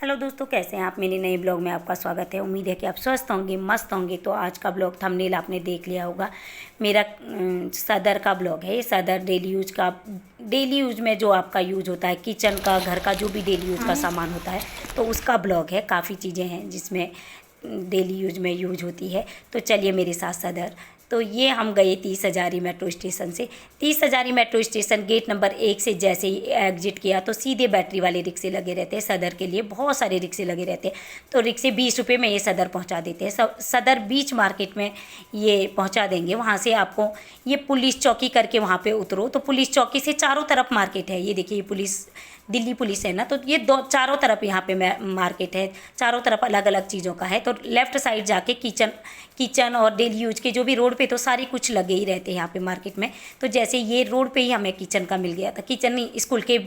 Hello दोस्तों, कैसे हैं आप। मेरे नए ब्लॉग में आपका स्वागत है। उम्मीद है कि आप स्वस्थ होंगे, मस्त होंगे। तो आज का ब्लॉग थंबनेल आपने देख लिया होगा। मेरा सदर का ब्लॉग है। ये सदर डेली यूज में जो आपका यूज होता है, किचन का, घर का जो भी डेली यूज का सामान होता है, तो उसका ब्लॉग है। काफ़ी चीज़ें हैं जिसमें डेली यूज में यूज होती है। तो चलिए मेरे साथ सदर। तो ये हम गए 30 हज़ारी मेट्रो स्टेशन से। 30 Hazari metro station gate number 1 से जैसे ही एग्जिट किया तो सीधे बैटरी वाले रिक्शे लगे रहते हैं सदर के लिए। बहुत सारे रिक्शे लगे रहते हैं। तो रिक्शे 20 रुपये में ये सदर पहुंचा देते हैं। सदर बीच मार्केट में ये पहुंचा देंगे। वहाँ से आपको ये पुलिस चौकी करके वहाँ पे उतरो तो पुलिस चौकी से चारों तरफ मार्केट है। ये देखिए, ये दिल्ली पुलिस है ना, तो ये चारों तरफ यहाँ पे मार्केट है। चारों तरफ अलग अलग चीज़ों का है। तो लेफ़्ट साइड जाके किचन और डेली यूज के जो भी रोड पे तो सारे कुछ लगे ही रहते हैं यहाँ पे मार्केट में। तो जैसे ये रोड पे ही हमें किचन का मिल गया था। किचन नहीं, स्कूल के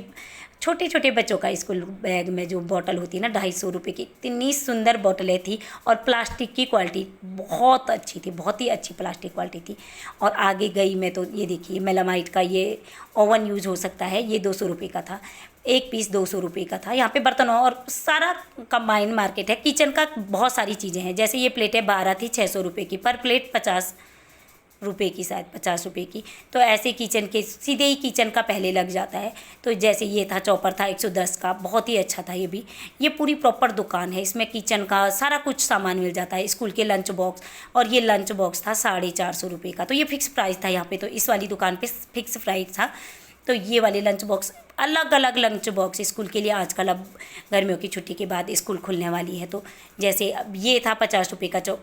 छोटे छोटे बच्चों का स्कूल बैग में जो बॉटल होती है ना, 250 रुपये की, इतनी सुंदर बॉटलें थी। और प्लास्टिक की क्वालिटी बहुत अच्छी थी, बहुत ही अच्छी प्लास्टिक क्वालिटी थी। और आगे गई मैं तो ये देखिए, मेलामाइट का ये ओवन यूज हो सकता है। ये 200 रुपये का था, एक पीस 200 रुपये का था। यहाँ पे बर्तनों और सारा कंबाइंड मार्केट है। किचन का बहुत सारी चीज़ें हैं। जैसे ये प्लेटें 12 थी 600 रुपये की, पर प्लेट 50 रुपये की, शायद 50 रुपये की। तो ऐसे किचन के सीधे ही किचन का पहले लग जाता है। तो जैसे ये था चॉपर था 110 का, बहुत ही अच्छा था ये भी। ये पूरी प्रॉपर दुकान है। इसमें किचन का सारा कुछ सामान मिल जाता है। स्कूल के लंच बॉक्स, और ये लंच बॉक्स था 450 रुपये का। तो ये फिक्स प्राइस था यहाँ पे। तो इस वाली दुकान पे फिक्स प्राइस था। तो ये वाले लंच बॉक्स, अलग अलग लंच बॉक्स स्कूल के लिए। आजकल अब गर्मियों की छुट्टी के बाद स्कूल खुलने वाली है। तो जैसे अब ये था 50 रुपये का, जो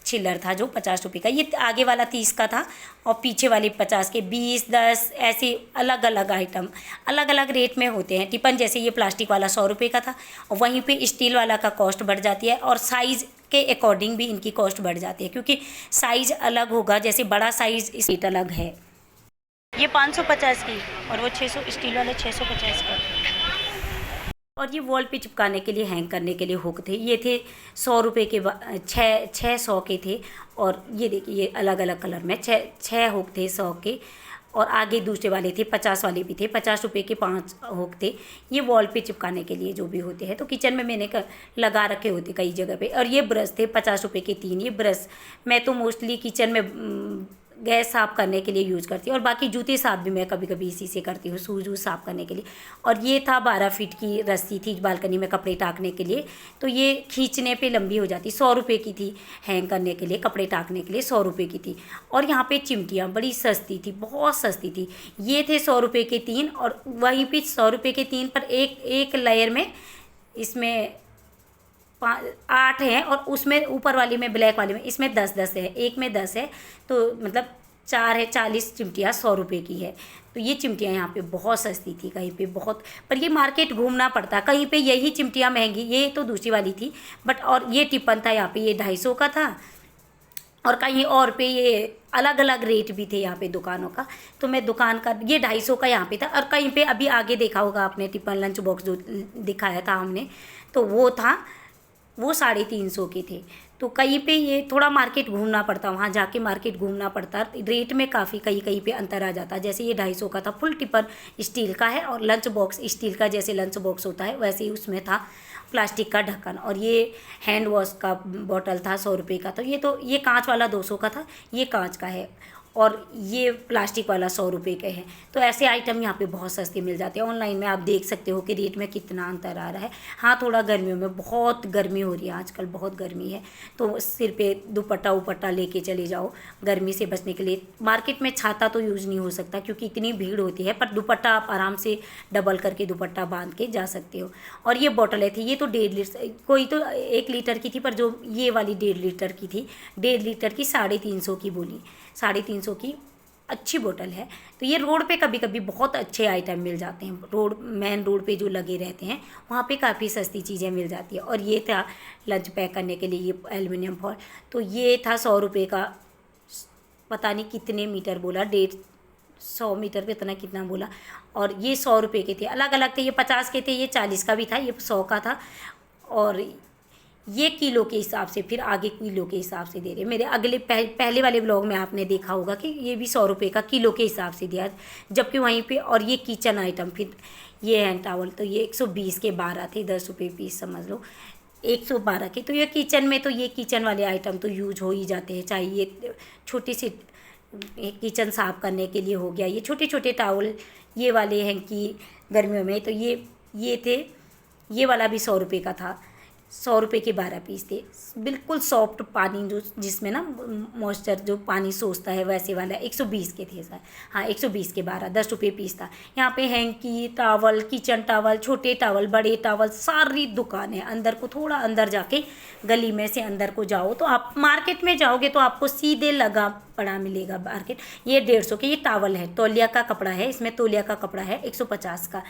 चिल्लर था जो 50 रुपये का। ये आगे वाला 30 का था और पीछे वाले 50 के, 20, 10 ऐसे अलग अलग आइटम अलग अलग रेट में होते हैं। टिफिन जैसे ये प्लास्टिक वाला 100 रुपये का था, और वहीं पे स्टील वाला का कॉस्ट बढ़ जाती है। और साइज़ के अकॉर्डिंग भी इनकी कॉस्ट बढ़ जाती है, क्योंकि साइज़ अलग होगा। जैसे बड़ा साइज़ सीट अलग है, ये 550 की, और वो 600 स्टील वाले 650 का। और ये वॉल पे चिपकाने के लिए, हैंग करने के लिए हुक थे। ये थे 100 रुपये के, 600 के थे। और ये देखिए, ये अलग अलग कलर में छः हुक थे 100 के। और आगे दूसरे वाले थे, 50 वाले भी थे। 50 रुपये के 5 हुक थे। ये वॉल पे चिपकाने के लिए जो भी होते हैं। तो किचन में मैंने लगा रखे होते कई जगह पे। और ये ब्रश थे 50 रुपये के 3। ये ब्रश मैं तो मोस्टली किचन में गैस साफ़ करने के लिए यूज़ करती हूँ। और बाकी जूते साफ़ भी मैं कभी कभी इसी से करती हूँ, शूज़ वूज़ साफ़ करने के लिए। और ये था 12 फीट की रस्सी थी बालकनी में कपड़े टाकने के लिए। तो ये खींचने पे लंबी हो जाती, 100 रुपये की थी। हैंग करने के लिए, कपड़े टाकने के लिए 100 रुपये की थी। और यहाँ पे चिमटियाँ बड़ी सस्ती थी, बहुत सस्ती थी। ये थे 100 रुपये के 3, और वहीं पर 100 रुपये के 3 पर एक लेयर में इसमें 8 हैं। और उसमें ऊपर वाली में, ब्लैक वाली में, इसमें 10-10 है। एक में 10 है, तो मतलब 4 है। 40 चिमटियाँ 100 रुपये की है। तो ये चिमटियाँ यहाँ पे बहुत सस्ती थी, कहीं पे बहुत। पर ये मार्केट घूमना पड़ता, कहीं पे यही चिमटियाँ महंगी। ये तो दूसरी वाली थी बट। और ये टिफिन था यहाँ पे, ये 250 का था। और कहीं और पे ये अलग अलग रेट भी थे यहाँ पे दुकानों का। तो मैं दुकान का, ये 250 का यहाँ पे था। और कहीं पे अभी आगे देखा होगा आपने, टिफिन लंच बॉक्स जो दिखाया था हमने, तो वो 350 के थे। तो कहीं पे ये थोड़ा मार्केट घूमना पड़ता, वहाँ जाके मार्केट घूमना पड़ता। रेट में काफ़ी कहीं पे अंतर आ जाता। जैसे ये 250 का था, फुल टिफिन स्टील का है। और लंच बॉक्स स्टील का, जैसे लंच बॉक्स होता है वैसे ही उसमें था प्लास्टिक का ढक्कन। और ये हैंड वॉश का बॉटल था 100 रुपये का। तो ये कांच वाला 200 का था, ये कांच का है। और ये प्लास्टिक वाला 100 रुपये के हैं। तो ऐसे आइटम यहाँ पे बहुत सस्ते मिल जाते हैं। ऑनलाइन में आप देख सकते हो कि रेट में कितना अंतर आ रहा है। हाँ, थोड़ा गर्मियों में बहुत गर्मी हो रही है, आजकल बहुत गर्मी है। तो सिर पे दुपट्टा उपट्टा लेके चले जाओ गर्मी से बचने के लिए। मार्केट में छाता तो यूज़ नहीं हो सकता क्योंकि इतनी भीड़ होती है, पर दुपट्टा आप आराम से डबल करके दुपट्टा बांध के जा सकते हो। और ये बॉटलें थी, ये तो 1.5 लीटर, कोई तो 1 लीटर की थी, पर जो ये वाली 1.5 लीटर की थी, 1.5 लीटर की 350 की बोली, 350 की अच्छी बोतल है। तो ये रोड पे कभी कभी बहुत अच्छे आइटम मिल जाते हैं। मेन रोड पे जो लगे रहते हैं वहाँ पे काफ़ी सस्ती चीज़ें मिल जाती है। और ये था लंच पैक करने के लिए, ये एल्युमिनियम फॉइल। तो ये था 100 रुपये का, पता नहीं कितने मीटर बोला, 150 मीटर पे इतना कितना बोला। और ये 100 रुपये के थे, अलग अलग थे। ये 50 के थे, ये 40 का भी था, ये 100 का था। और ये किलो के हिसाब से, फिर आगे किलो के हिसाब से दे रहे। मेरे अगले पहले वाले ब्लॉग में आपने देखा होगा कि ये भी 100 रुपये का किलो के हिसाब से दिया, जबकि वहीं पे। और ये किचन आइटम, फिर ये हैंड टावल तो ये 120 के 12 थे, 10 रुपये पीस समझ लो, 112 के। तो ये किचन में तो ये किचन वाले आइटम तो यूज हो ही जाते हैं, चाहे ये छोटी सी किचन साफ करने के लिए हो गया, ये छोटे छोटे टावल ये वाले हैं कि गर्मियों में। तो ये थे, ये वाला भी 100 रुपये का था, 100 रुपये के 12 पीस थे। बिल्कुल सॉफ्ट पानी जो जिसमें ना मॉइस्चर जो पानी सोखता है वैसे वाला 120 के थे सर, हाँ 120 के 12, 10 रुपये पीस था। यहाँ पे हैंकी टावल, किचन टावल, छोटे टावल, बड़े टावल, सारी दुकान है। अंदर को थोड़ा अंदर जाके गली में से अंदर को जाओ तो आप मार्केट में जाओगे तो आपको सीधे लगा पड़ा मिलेगा मार्केट। ये 150 के ये टावल है, तौलिया का कपड़ा है, इसमें तौलिया का कपड़ा है 150 का,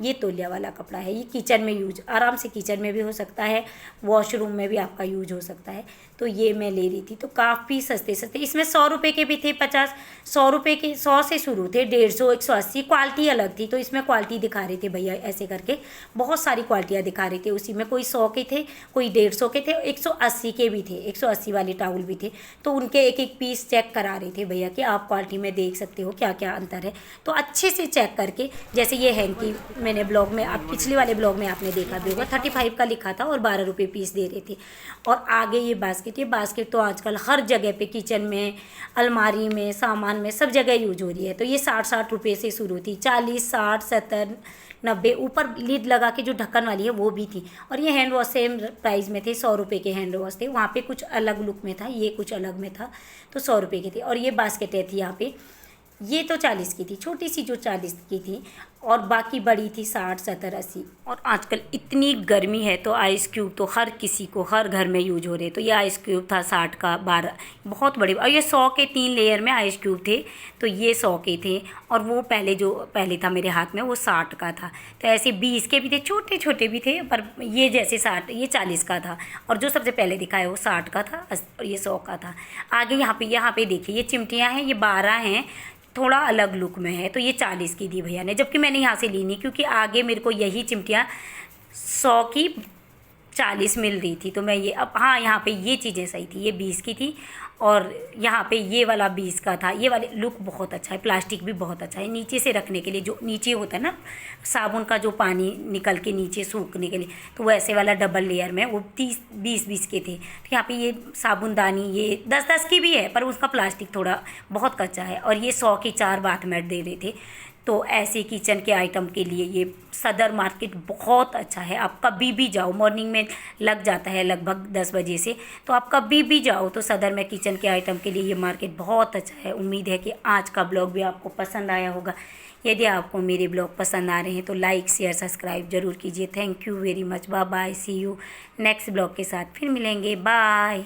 ये तौलिया वाला कपड़ा है। ये किचन में यूज आराम से किचन में भी हो सकता है, वॉशरूम में भी आपका यूज हो सकता है। तो ये मैं ले रही थी तो काफ़ी सस्ते सस्ते, इसमें 100 रुपये के भी थे, 50, 100 रुपये के 100 से शुरू थे, 150, 180, क्वालिटी अलग थी। तो इसमें क्वालिटी दिखा रहे थे भैया ऐसे करके, बहुत सारी क्वालिटियाँ दिखा रहे थे उसी में। कोई 100 के थे, कोई 150 के थे, 180 के भी थे, 180 वाले टावल भी थे। तो उनके एक एक पीस चेक करा रहे थे भैया कि आप क्वालिटी में देख सकते हो क्या क्या अंतर है। तो अच्छे से चेक करके, जैसे ये हैंकी मैंने ब्लॉग में, आप पिछले वाले ब्लॉग में आपने देखा भी होगा, 35 का लिखा था और 12 रुपये पीस दे रहे थे। और आगे ये बास्केट, ये बास्केट तो आजकल हर जगह पे, किचन में, अलमारी में, सामान में, सब जगह यूज हो रही है। तो ये 60 रुपये से शुरू थी, 40, 60, 70, 90, ऊपर लीड लगा के जो ढक्कन वाली है वो भी थी। और ये हैंड वॉश सेम प्राइस में थे, 100 रुपये के हैंड वॉश थे। वहाँ पे कुछ अलग लुक में था, ये कुछ अलग में था, तो 100 रुपये के थे। और ये बास्केटें थी यहाँ पे, ये तो 40 की थी, छोटी सी जो 40 की थी, और बाकी बड़ी थी 60, 70, 80। और आजकल इतनी गर्मी है तो आइस क्यूब तो हर किसी को, हर घर में यूज हो रहे। तो ये आइस क्यूब था 60 का 12, बहुत बड़े, और ये 100 के 3 लेयर में आइस क्यूब थे। तो ये 100 के थे, और वो पहले था मेरे हाथ में वो 60 का था। तो ऐसे 20 के भी थे, छोटे छोटे भी थे, पर ये जैसे 60, ये 40 का था, और जो सबसे पहले दिखाया वो 60 का था, और ये 100 का था। आगे यहाँ पे देखिए, ये चिमटियाँ हैं, ये 12 हैं, थोड़ा अलग लुक में है। तो ये 40 की दी भैया ने, जबकि मैंने यहाँ से ली नहीं, क्योंकि आगे मेरे को यही चिमटियाँ 100 की 40 मिल रही थी। तो मैं ये, अब हाँ यहाँ पे ये चीज़ें सही थी, ये 20 की थी, और यहाँ पे ये वाला 20 का था। ये वाले लुक बहुत अच्छा है, प्लास्टिक भी बहुत अच्छा है, नीचे से रखने के लिए, जो नीचे होता है ना साबुन का जो पानी निकल के नीचे सूखने के लिए, तो वैसे वाला डबल लेयर में वो 20 के थे। तो यहाँ पे ये साबुनदानी ये 10 की भी है, पर उसका प्लास्टिक थोड़ा बहुत कच्चा है। और ये 100 की 4 बाथ मैट दे रहे थे। तो ऐसे किचन के आइटम के लिए ये सदर मार्केट बहुत अच्छा है। आप कभी भी जाओ, मॉर्निंग में लग जाता है लगभग 10 बजे से, तो आप कभी भी जाओ तो सदर में किचन के आइटम के लिए ये मार्केट बहुत अच्छा है। उम्मीद है कि आज का ब्लॉग भी आपको पसंद आया होगा। यदि आपको मेरे ब्लॉग पसंद आ रहे हैं तो लाइक, शेयर, सब्सक्राइब जरूर कीजिए। Thank you very much, bye bye, see you next blog के साथ फिर मिलेंगे, बाय।